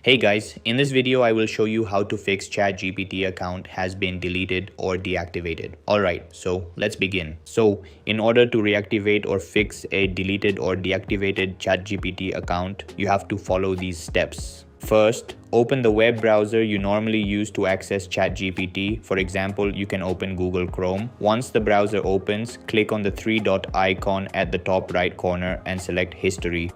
Hey guys, in this video I will show you how to fix ChatGPT account has been deleted or deactivated. Alright, so let's begin. So in order to reactivate or fix a deleted or deactivated ChatGPT account, you have to follow these steps. First, open the web browser you normally use to access ChatGPT. For example, you can open Google Chrome. Once the browser opens, click on the three-dot icon at the top right corner and select History.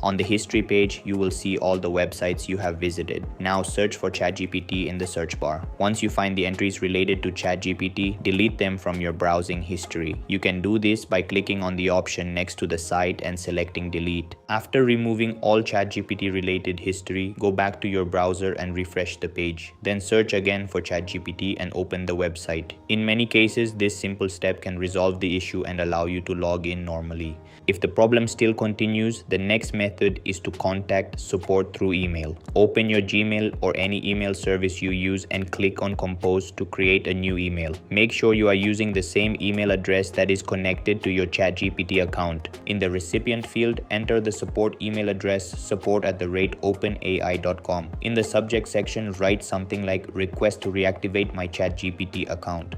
On the history page, you will see all the websites you have visited. Now search for ChatGPT in the search bar. Once you find the entries related to ChatGPT, delete them from your browsing history. You can do this by clicking on the option next to the site and selecting delete. After removing all ChatGPT related history, go back to your browser and refresh the page. Then search again for ChatGPT and open the website. In many cases, this simple step can resolve the issue and allow you to log in normally. If the problem still continues, the next method is to contact support through email. Open your Gmail or any email service you use and click on Compose to create a new email. Make sure you are using the same email address that is connected to your ChatGPT account. In the recipient field, enter the support email address support@openai.com. In the subject section, write something like request to reactivate my ChatGPT account.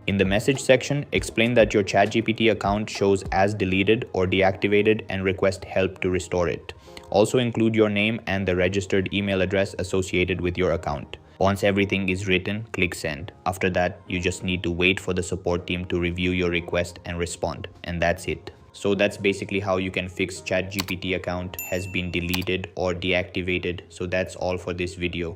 In the message section, explain that your ChatGPT account shows as deleted or deactivated and request help to restore it. Also include your name and the registered email address associated with your account. Once everything is written, click send. After that, you just need to wait for the support team to review your request and respond. And that's it. So that's basically how you can fix ChatGPT account has been deleted or deactivated. So that's all for this video.